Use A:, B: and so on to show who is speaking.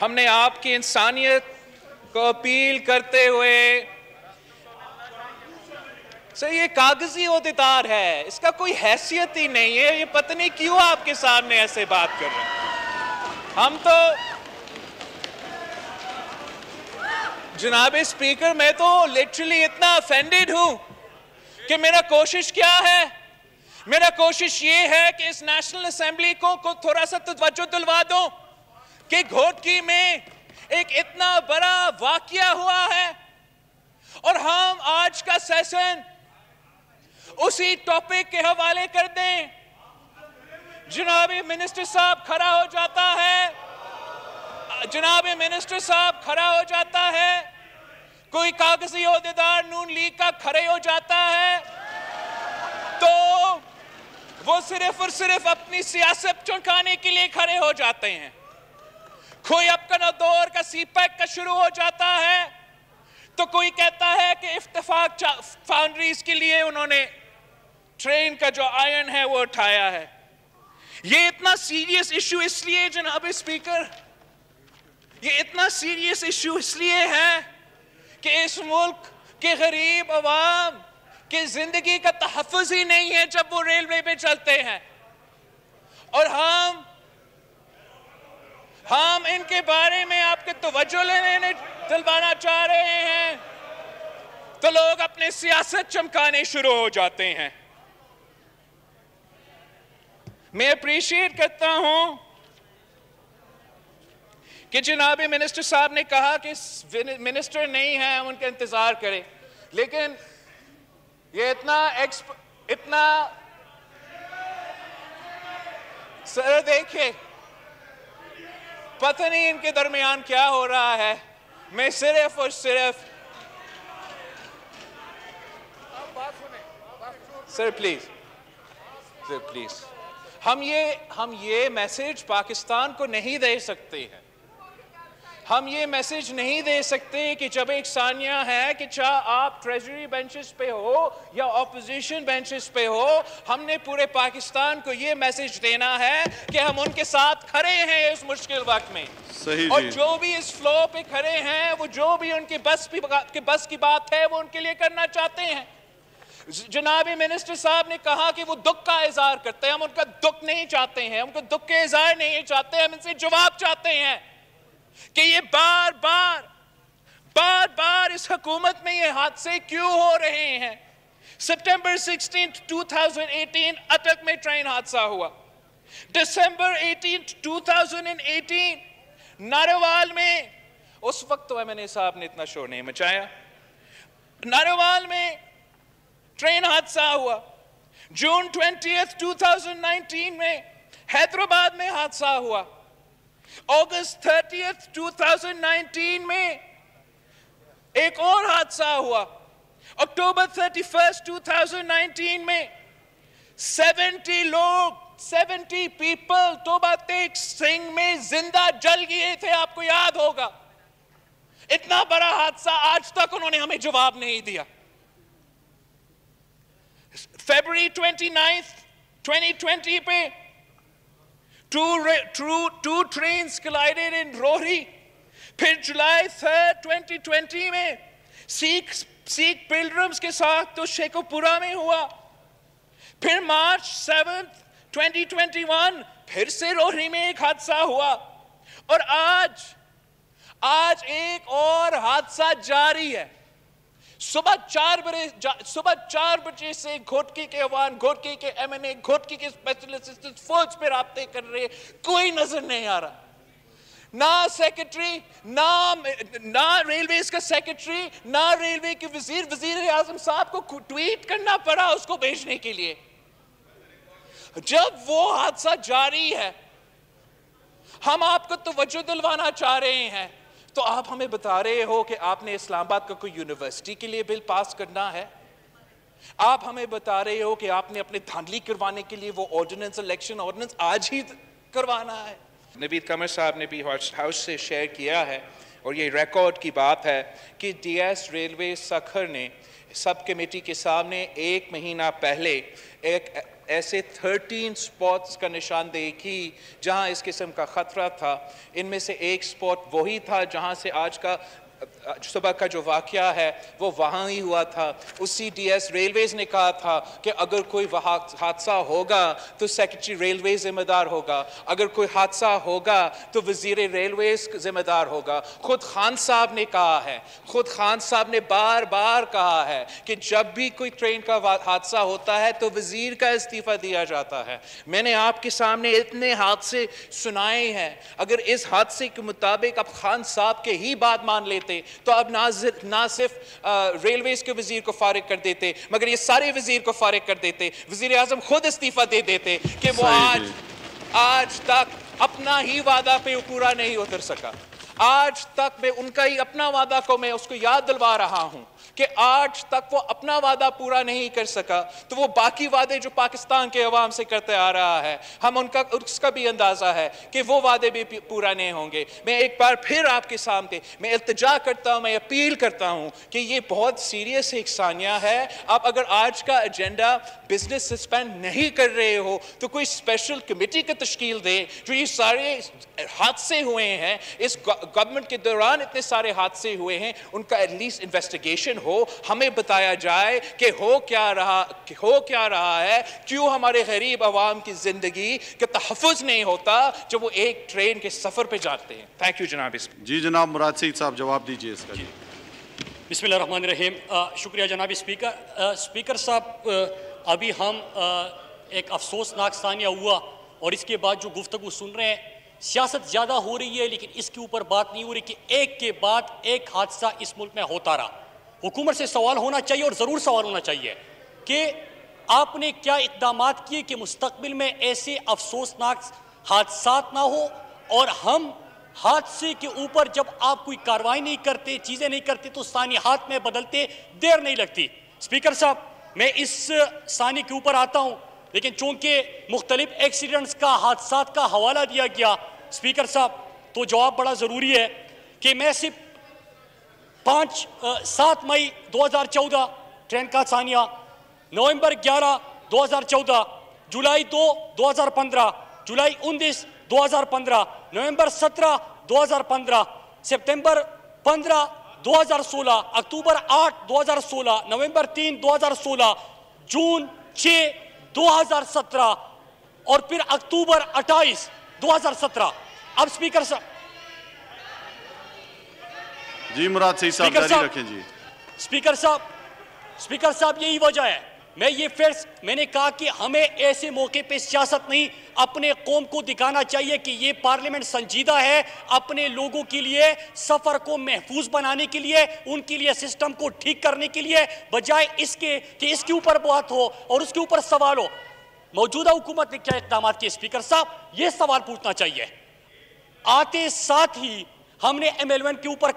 A: ہم نے آپ کی انسانیت کو اپیل کرتے ہوئے سر یہ کاغذی عہدیدار ہے، اس کا کوئی حیثیت ہی نہیں ہے، یہ پتہ نہیں کیوں آپ کے سامنے ایسے بات کر رہے ہیں۔ ہم تو جناب اسپیکر میں تو لٹرلی اتنا افینڈڈ ہوں کہ میرا کوشش کیا ہے؟ میرا کوشش یہ ہے کہ اس نیشنل اسمبلی کو تھوڑا سا توجہ دلوا دوں کہ گھوٹکی میں ایک اتنا بڑا واقعہ ہوا ہے اور ہم آج کا سیشن اسی ٹاپک کے حوالے کر دیں۔ جناب منسٹر صاحب کھڑا ہو جاتا ہے، جناب منسٹر صاحب کھڑا ہو جاتا ہے، کوئی کاغذی عہدیدار نون لیگ کا کھڑے ہو جاتا ہے تو وہ صرف اور صرف اپنی سیاست چمکانے کے لیے کھڑے ہو جاتے ہیں۔ کوئی اپنا دور کا سی پیک کا شروع ہو جاتا ہے تو کوئی کہتا ہے کہ اتفاق فاؤنڈریز کے لیے انہوں نے ٹرین کا جو آئرن ہے وہ اٹھایا ہے۔ یہ اتنا سیریس ایشو اس لیے جناب اسپیکر، یہ اتنا سیریس ایشو اس لیے ہے کہ اس ملک کے غریب عوام کی زندگی کا تحفظ ہی نہیں ہے جب وہ ریلوے پہ چلتے ہیں، اور ہم ان کے بارے میں آپ کے توجہ لینے دلوانا چاہ رہے ہیں تو لوگ اپنے سیاست چمکانے شروع ہو جاتے ہیں۔ میں اپریشیٹ کرتا ہوں کہ جناب منسٹر صاحب نے کہا کہ منسٹر نہیں ہے ہم ان کا انتظار کریں، لیکن یہ اتنا سر دیکھیں پتہ نہیں ان کے درمیان کیا ہو رہا ہے۔ میں صرف اور صرف سر پلیز ہم یہ میسج پاکستان کو نہیں دے سکتے ہیں، ہم یہ میسج نہیں دے سکتے کہ جب ایک ثانیہ ہے کہ چاہے آپ ٹریجری بینچز پہ ہو یا اپوزیشن بینچز پہ ہو، ہم نے پورے پاکستان کو یہ میسج دینا ہے کہ ہم ان کے ساتھ کھڑے ہیں اس مشکل وقت میں، اور جو بھی اس فلو پہ کھڑے ہیں وہ جو بھی ان کے بس کی بات ہے وہ ان کے لیے کرنا چاہتے ہیں۔ جناب منسٹر صاحب نے کہا کہ وہ دکھ کا اظہار کرتے ہیں، ہم ان کا دکھ نہیں چاہتے ہیں، ہم کو دکھ کے اظہار نہیں چاہتے، ہم ان سے جواب چاہتے ہیں کہ یہ بار بار اس حکومت میں یہ حادثے کیوں ہو رہے ہیں۔ سپٹمبر 16 2018 اٹک میں ٹرین حادثہ ہوا، دسمبر 18 2018 ناروال میں، اس وقت تو ایم این اے صاحب نے اتنا شور نہیں مچایا، ناروال میں ٹرین حادثہ ہوا، جون 20 2019 میں حیدرآباد میں حادثہ ہوا، اگست 30 2019 میں ایک اور حادثہ ہوا، اکتوبر 31 2019 میں 70 پیپل توبہ تیگ سنگھ میں زندہ جل گئے تھے، آپ کو یاد ہوگا۔ اتنا بڑا حادثہ آج تک انہوں نے ہمیں جواب نہیں دیا۔ فیبروری 29 2020 پہ two trains collided in روہری، پھر جولائی 3 2020 میں سکھ پلگرمز کے ساتھ تو شیخوپورہ میں ہوا، پھر مارچ 7 2021 پھر سے روہری میں ایک حادثہ ہوا، اور آج ایک اور حادثہ جاری ہے۔ صبح 4 بجے سے گھوٹکی کے عوام، گھوٹکی کے ایم این اے، گھوٹکی کے اسپیشل اسسٹنٹ فوج پہ رابطے کر رہے، کوئی نظر نہیں آ رہا، نہ سیکرٹری، نہ ریلویز کا سیکرٹری، نہ ریلوے کے وزیر اعظم صاحب کو ٹویٹ کرنا پڑا اس کو بھیجنے کے لیے۔ جب وہ حادثہ جاری ہے، ہم آپ کو توجہ دلوانا چاہ رہے ہیں تو آپ ہمیں بتا رہے ہو کہ آپ نے اسلام آباد کا کوئی یونیورسٹی کے لیے بل پاس کرنا ہے، آپ ہمیں بتا رہے ہو کہ آپ نے اپنے دھاندلی کروانے کے لیے وہ آرڈیننس، الیکشن آرڈیننس آج ہی کروانا ہے۔ نوید قمر صاحب نے بھی ہاؤس سے شیئر کیا ہے، اور یہ ریکارڈ کی بات ہے کہ ڈی ایس ریلوے سکھر نے سب کمیٹی کے سامنے 1 مہینہ پہلے ایک ایسے 13 سپاٹس کا نشاندہی کی جہاں اس قسم کا خطرہ تھا. ان میں سے ایک سپاٹ وہی تھا جہاں سے آج کا صبح کا جو واقعہ ہے وہ وہاں ہی ہوا تھا. اس CDS ریلویز نے کہا تھا کہ اگر کوئی حادثہ ہوگا تو سیکرٹری ریلوے ذمہ دار ہوگا, اگر کوئی حادثہ ہوگا تو وزیر ریلویز ذمہ دار ہوگا. خود خان صاحب نے کہا ہے, خود خان صاحب نے بار بار کہا ہے کہ جب بھی کوئی ٹرین کا حادثہ ہوتا ہے تو وزیر کا استعفیٰ دیا جاتا ہے. میں نے آپ کے سامنے اتنے حادثے سنائے ہیں, اگر اس حادثے کے مطابق اب خان صاحب کے ہی بات مان لیتے تو اب نہ صرف ریلویز کے وزیر کو فارغ کر دیتے مگر یہ سارے وزیر کو فارغ کر دیتے. وزیر اعظم خود استعفیٰ دے دیتے کہ وہ آج تک اپنا ہی وعدہ پہ پورا نہیں اتر سکا. آج تک میں ان کا ہی اپنا وعدہ کو میں اس کو یاد دلوا رہا ہوں کہ آج تک وہ اپنا وعدہ پورا نہیں کر سکا تو وہ باقی وعدے جو پاکستان کے عوام سے کرتے آ رہا ہے ہم اس کا بھی اندازہ ہے کہ وہ وعدے بھی پورا نہیں ہوں گے. میں ایک بار پھر آپ کے سامنے میں التجا کرتا ہوں, میں اپیل کرتا ہوں کہ یہ بہت سیریس ایک ثانیہ ہے. آپ اگر آج کا ایجنڈا بزنس سسپینڈ نہیں کر رہے ہو تو کوئی اسپیشل کمیٹی کی تشکیل دیں. جو یہ سارے حادثے ہوئے ہیں, اس گورنمنٹ کے دوران اتنے سارے حادثے ہوئے ہیں, ان کا ایٹ لیسٹ انویسٹیگیشن ہو, ہمیں بتایا جائے کہ ہو کیا رہا ہے, کیوں ہمارے غریب عوام کی زندگی کا تحفظ نہیں ہوتا جب وہ ایک ٹرین کے سفر پہ جاتے ہیں. تھینک یو جناب.
B: جی جناب مراد سعید صاحب جواب دیجئے اس کا. جی
C: بسم اللہ الرحمن الرحیم. شکریہ جناب اسپیکر. اسپیکر صاحب, ابھی ہم ایک افسوسناک ثانیہ ہوا اور اس کے بعد جو گفتگو سن رہے ہیں, سیاست زیادہ ہو رہی ہے لیکن اس کے اوپر بات نہیں ہو رہی کہ ایک کے بعد ایک حادثہ اس ملک میں ہوتا رہا. حکومت سے سوال ہونا چاہیے اور ضرور سوال ہونا چاہیے کہ آپ نے کیا اقدامات کیے کہ مستقبل میں ایسے افسوسناک حادثات نہ ہو, اور ہم حادثے کے اوپر جب آپ کوئی کارروائی نہیں کرتے, چیزیں نہیں کرتے تو سانحات میں بدلتے دیر نہیں لگتی. اسپیکر صاحب, میں اس ثانی کے اوپر آتا ہوں لیکن چونکہ مختلف ایکسیڈنٹس کا, حادثات کا حوالہ دیا گیا اسپیکر صاحب, تو جواب بڑا ضروری ہے کہ میں صرف 7 مئی 2014 ٹرین کا ثانیہ, نومبر 11 2014, جولائی 2 2015, جولائی 19 2015, نومبر 17 2015, سپتمبر 15 2016, اکتوبر 8 2016, نومبر 3 2016, جون 6 2017 اور پھر اکتوبر 28 2017. اب اسپیکر صاحب,
B: جی مراد سعید صاحب جاری رکھیں. جی
C: اسپیکر صاحب, یہی وجہ ہے میں نے کہا کہ ہمیں ایسے موقع پہ سیاست نہیں, اپنے قوم کو دکھانا چاہیے کہ یہ پارلیمنٹ سنجیدہ ہے اپنے لوگوں کے لیے, سفر کو محفوظ بنانے کے لیے, ان کے لیے سسٹم کو ٹھیک کرنے کے لیے, بجائے اس کے کہ اس کے اوپر بات ہو اور اس کے اوپر سوال ہو. موجودہ حکومت نے کیا اقدامات کیے اسپیکر صاحب, یہ سوال پوچھنا چاہیے. آتے ساتھ ہی ہم نے ML1 کے اوپر